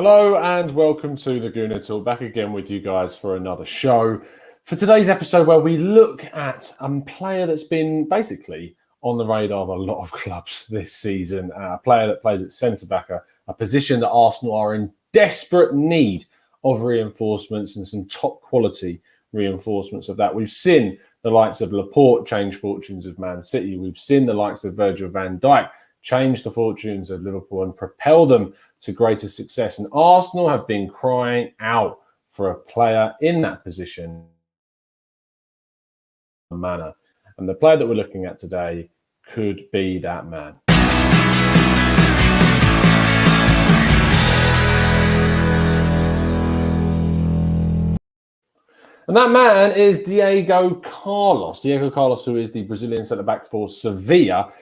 Hello and welcome to the Gooner Talk, back again with you guys for another show. For today's episode, where we look at a player that's been basically on the radar of a lot of clubs this season, a player that plays at centre-back, a position that Arsenal are in desperate need of reinforcements and some top-quality reinforcements of that. We've seen the likes of Laporte change fortunes of Man City. We've seen the likes of Virgil van Dijk change the fortunes of Liverpool and propel them to greater success. And Arsenal have been crying out for a player in that position manner. And the player that we're looking at today could be that man. And that man is Diego Carlos. Diego Carlos, who is the Brazilian centre-back for Sevilla,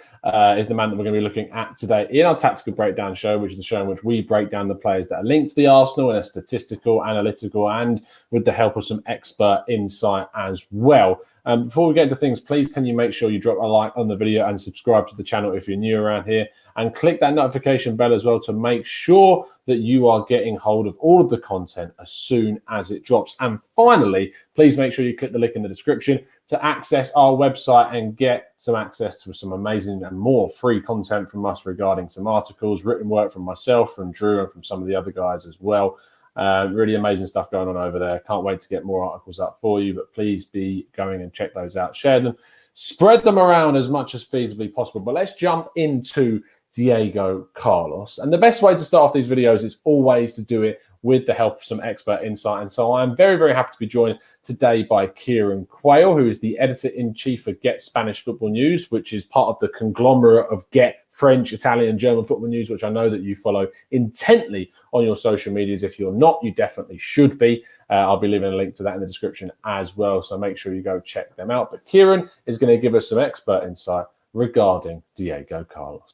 is the man that we're going to be looking at today in our Tactical Breakdown show, which is the show in which we break down the players that are linked to the Arsenal in a statistical, analytical, and with the help of some expert insight as well. Before we get into things, please can you make sure you drop a like on the video and subscribe to the channel if you're new around here, and click that notification bell as well to make sure that you are getting hold of all of the content as soon as it drops. And finally, please make sure you click the link in the description to access our website and get some access to some amazing and more free content from us regarding some articles, written work from myself, from Drew, and from some of the other guys as well. Really amazing stuff going on over there. Can't wait to get more articles up for you, but please be going and check those out. Share them, spread them around as much as feasibly possible. But let's jump into Diego Carlos. And the best way to start off these videos is always to do it with the help of some expert insight. And so I'm very, very happy to be joined today by Kieran Quaile, who is the editor-in-chief of Get Spanish Football News, which is part of the conglomerate of Get French, Italian, German Football News, which I know that you follow intently on your social medias. If you're not, you definitely should be. I'll be leaving a link to that in the description as well, so make sure you go check them out. But Kieran is going to give us some expert insight regarding Diego Carlos.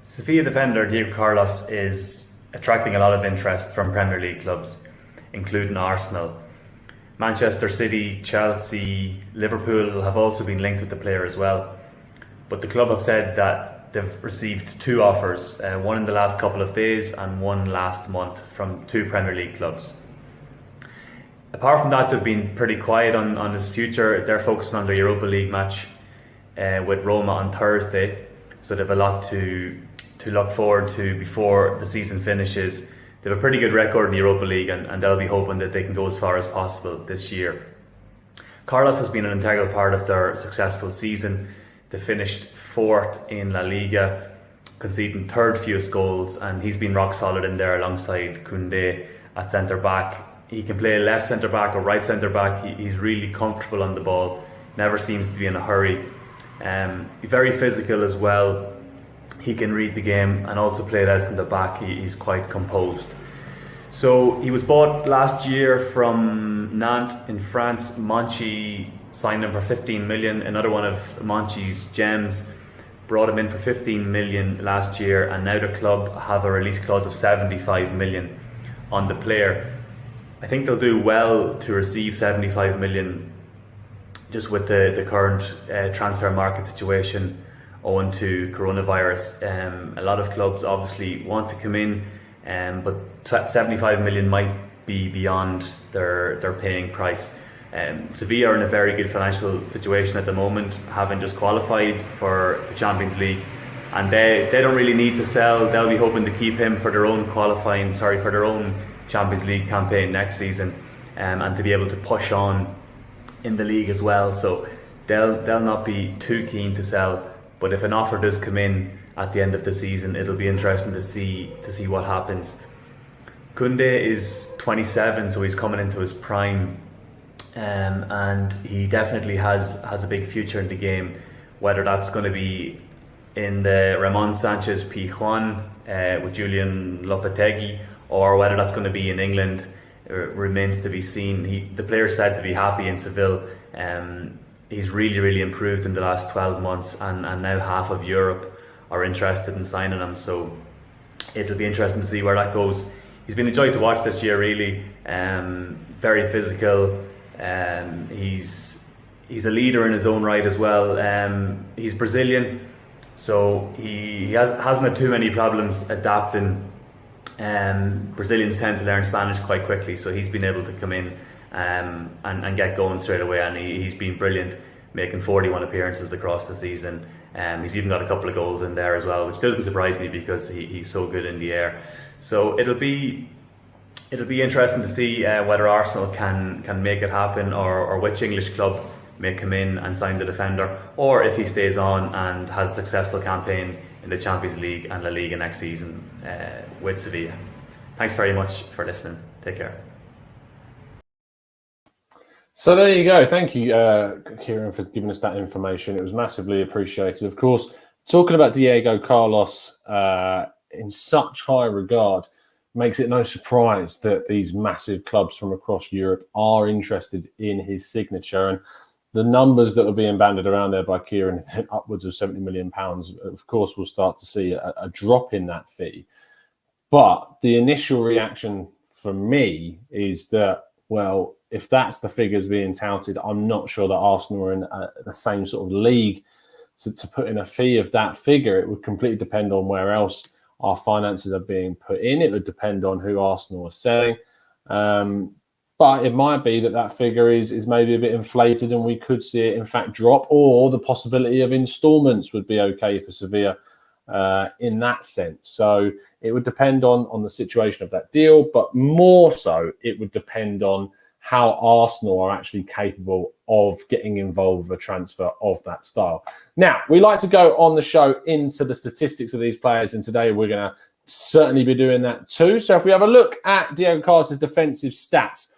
Sevilla defender Diego Carlos is attracting a lot of interest from Premier League clubs, including Arsenal. Manchester City, Chelsea, Liverpool have also been linked with the player as well. But the club have said that they've received two offers, one in the last couple of days and one last month from two Premier League clubs. Apart from that, they've been pretty quiet on his future. They're focusing on the Europa League match with Roma on Thursday, so they have a lot to look forward to before the season finishes. They have a pretty good record in the Europa League, and they'll be hoping that they can go as far as possible this year. Carlos has been an integral part of their successful season. They finished fourth in La Liga, conceding third fewest goals, and he's been rock solid in there alongside Koundé at centre-back. He can play left centre-back or right centre-back. He's really comfortable on the ball, never seems to be in a hurry. Very physical as well. He can read the game and also play it out from the back. He's quite composed. So he was bought last year from Nantes in France. Monchi signed him for 15 million. Another one of Monchi's gems brought him in for 15 million last year, and now the club have a release clause of 75 million on the player. I think they'll do well to receive 75 million just with the current transfer market situation owing to coronavirus. A lot of clubs obviously want to come in, but 75 million might be beyond their paying price. Sevilla are in a very good financial situation at the moment, having just qualified for the Champions League, and they don't really need to sell. They'll be hoping to keep him for their own for their own Champions League campaign next season, and to be able to push on in the league as well. So they'll not be too keen to sell. But if an offer does come in at the end of the season, it'll be interesting to see what happens. Koundé is 27, so he's coming into his prime, and he definitely has a big future in the game. Whether that's going to be in the Ramon Sanchez Pizjuan with Julian Lopetegui, or whether that's going to be in England, remains to be seen. The player's said to be happy in Seville. He's really improved in the last 12 months, and now half of Europe are interested in signing him, so it'll be interesting to see where that goes. He's been a joy to watch this year, really. Very physical. He's a leader in his own right as well. He's Brazilian, so he hasn't had too many problems adapting Brazilians tend to learn Spanish quite quickly, so he's been able to come in and get going straight away, and he's been brilliant, making 41 appearances across the season. He's even got a couple of goals in there as well, which doesn't surprise me because he's so good in the air. So it'll be interesting to see whether Arsenal can make it happen, or which English club may come in and sign the defender, or if he stays on and has a successful campaign in the Champions League and La Liga next season with Sevilla. Thanks very much for listening. Take care. So there you go. Thank you, Kieran, for giving us that information. It was massively appreciated. Of course, talking about Diego Carlos in such high regard makes it no surprise that these massive clubs from across Europe are interested in his signature. And the numbers that are being banded around there by Kieran, upwards of £70 million, of course, we'll start to see a drop in that fee. But the initial reaction from me is that, well, if that's the figures being touted, I'm not sure that Arsenal are in the same sort of league to put in a fee of that figure. It would completely depend on where else our finances are being put in. It would depend on who Arsenal are selling. But it might be that figure is maybe a bit inflated and we could see it, in fact, drop, or the possibility of instalments would be okay for Sevilla in that sense. So it would depend on the situation of that deal, but more so it would depend on how Arsenal are actually capable of getting involved with a transfer of that style. Now, we like to go on the show into the statistics of these players, and today we're going to certainly be doing that too. So if we have a look at Diego Carlos' defensive stats,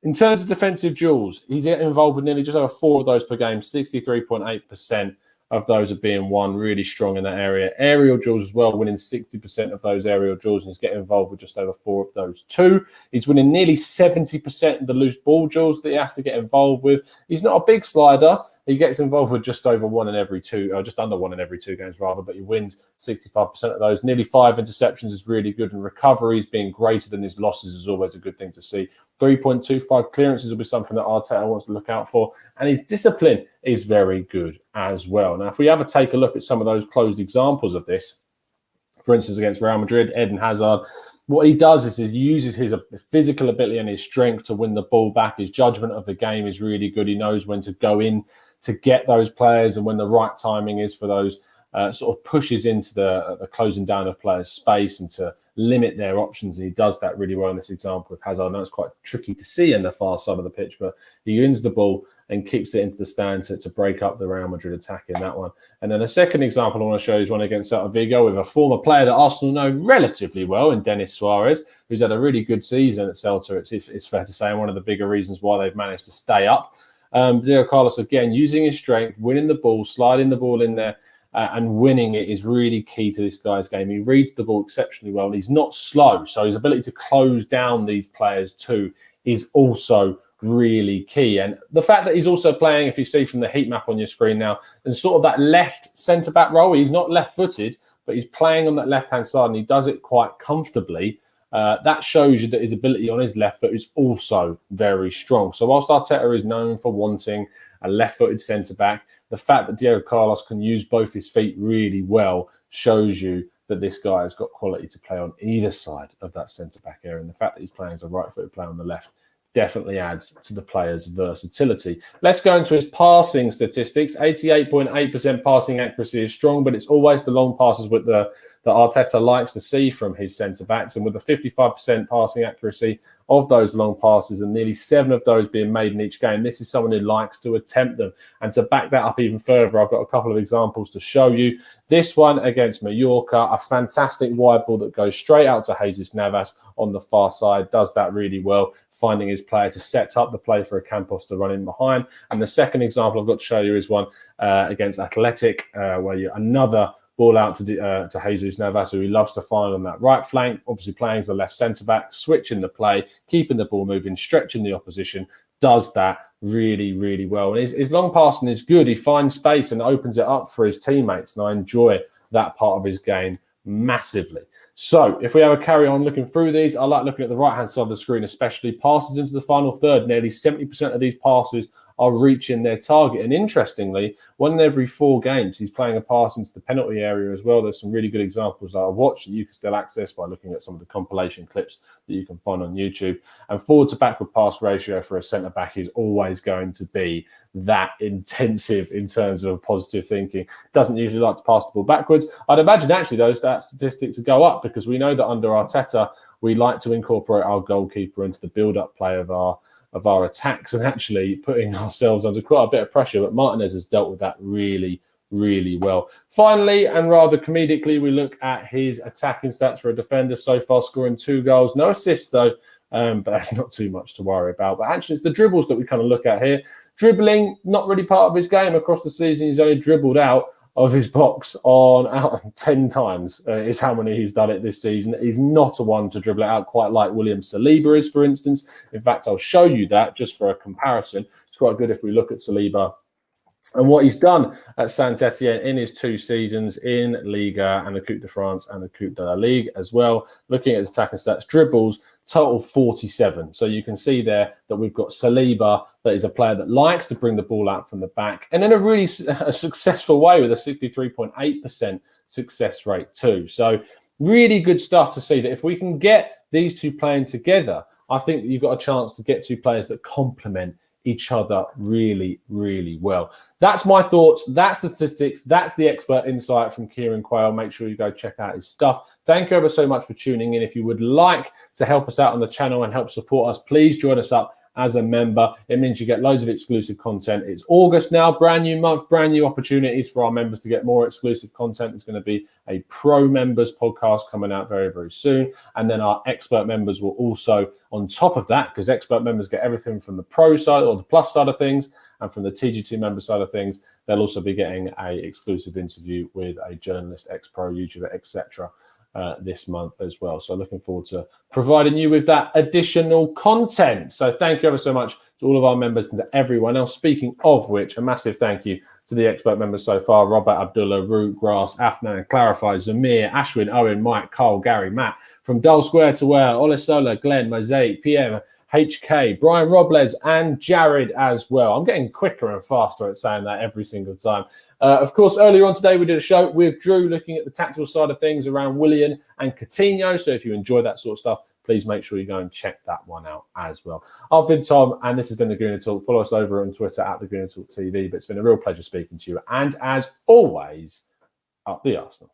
in terms of defensive duels, he's involved with nearly just over 4 of those per game, 63.8% of those are being won, really strong in that area. Aerial duels as well, winning 60% of those aerial duels, and he's getting involved with just over 4 of those too. He's winning nearly 70% of the loose ball duels that he has to get involved with. He's not a big slider. He gets involved with just over 1 in every 2, or just under 1 in every 2 games rather, but he wins 65% of those. Nearly 5 interceptions is really good, and recoveries being greater than his losses is always a good thing to see. 3.25 clearances will be something that Arteta wants to look out for, and his discipline is very good as well. Now, if we have a take a look at some of those closed examples of this, for instance, against Real Madrid, Eden Hazard, what he does is he uses his physical ability and his strength to win the ball back. His judgment of the game is really good. He knows when to go in to get those players and when the right timing is for those sort of pushes into the closing down of players' space and to limit their options. And he does that really well in this example with Hazard. I know it's quite tricky to see in the far side of the pitch, but he wins the ball and kicks it into the stand to break up the Real Madrid attack in that one. And then a second example I want to show you is one against Celta Vigo with a former player that Arsenal know relatively well in Denis Suarez, who's had a really good season at Celta, it's fair to say, and one of the bigger reasons why they've managed to stay up. Diego Carlos, again, using his strength, winning the ball, sliding the ball in there, and winning it is really key to this guy's game. He reads the ball exceptionally well, and he's not slow. So his ability to close down these players too is also really key. And the fact that he's also playing, if you see from the heat map on your screen now, and sort of that left centre-back role, he's not left-footed, but he's playing on that left-hand side, and he does it quite comfortably. That shows you that his ability on his left foot is also very strong. So whilst Arteta is known for wanting a left-footed centre-back, the fact that Diego Carlos can use both his feet really well shows you that this guy has got quality to play on either side of that centre-back area. And the fact that he's playing as a right-footed player on the left definitely adds to the player's versatility. Let's go into his passing statistics. 88.8% passing accuracy is strong, but it's always the long passes with that Arteta likes to see from his centre-backs. And with a 55% passing accuracy of those long passes and nearly 7 of those being made in each game, this is someone who likes to attempt them. And to back that up even further, I've got a couple of examples to show you. This one against Mallorca, a fantastic wide ball that goes straight out to Jesus Navas on the far side, does that really well, finding his player to set up the play for Campos to run in behind. And the second example I've got to show you is one against Athletic, where another ball out to Jesus Navas, who he loves to find on that right flank, obviously playing as the left centre-back, switching the play, keeping the ball moving, stretching the opposition, does that really, really well. And his long passing is good. He finds space and opens it up for his teammates, and I enjoy that part of his game massively. So if we have a carry on looking through these, I like looking at the right-hand side of the screen, especially passes into the final third. Nearly 70% of these passes are reaching their target. And interestingly, 1 in every 4 games, he's playing a pass into the penalty area as well. There's some really good examples that I've watched that you can still access by looking at some of the compilation clips that you can find on YouTube. And forward to backward pass ratio for a centre-back is always going to be that intensive in terms of positive thinking. Doesn't usually like to pass the ball backwards. I'd imagine actually that statistic to go up, because we know that under Arteta, we like to incorporate our goalkeeper into the build-up play of our attacks, and actually putting ourselves under quite a bit of pressure. But Martinez has dealt with that really, really well. Finally, and rather comedically, we look at his attacking stats for a defender so far, scoring 2 goals, no assists though. But that's not too much to worry about. But actually, it's the dribbles that we kind of look at here. Dribbling, not really part of his game across the season. He's only dribbled out of his box out 10 times is how many he's done it this season. He's not a one to dribble it out quite like William Saliba is, for instance. In fact, I'll show you that just for a comparison. It's quite good if we look at Saliba and what he's done at Saint-Etienne in his 2 seasons in Liga and the Coupe de France and the Coupe de la Ligue as well. Looking at his attacking stats, dribbles, total 47. So you can see there that we've got Saliba, that is a player that likes to bring the ball out from the back, and in a really successful way with a 63.8% success rate too. So really good stuff to see that if we can get these 2 playing together, I think that you've got a chance to get 2 players that complement each other really, really well. That's my thoughts. That's statistics. That's the expert insight from Kieran Quaile. Make sure you go check out his stuff. Thank you ever so much for tuning in. If you would like to help us out on the channel and help support us, please join us up as a member. It means you get loads of exclusive content. It's August now, brand new month, brand new opportunities for our members to get more exclusive content. There's going to be a pro members podcast coming out very, very soon. And then our expert members will also, on top of that, because expert members get everything from the pro side or the plus side of things, and from the TG2 member side of things, they'll also be getting a exclusive interview with a journalist, ex-pro YouTuber, etc. This month as well. So looking forward to providing you with that additional content. So thank you ever so much to all of our members and to everyone else. Speaking of which, a massive thank you to the expert members so far: Robert, Abdullah, Root, Grass, Afnan, Clarify, Zamir, Ashwin, Owen, Mike, Carl, Gary, Matt, from Dull Square to Where, Olisola, Glenn, Mosaic, PM, HK, Brian Robles, and Jared as well. I'm getting quicker and faster at saying that every single time. Of course, earlier on today, we did a show with Drew looking at the tactical side of things around Willian and Coutinho. So if you enjoy that sort of stuff, please make sure you go and check that one out as well. I've been Tom, and this has been The Gooner Talk. Follow us over on Twitter at The Gooner Talk TV. But it's been a real pleasure speaking to you. And as always, up the Arsenal.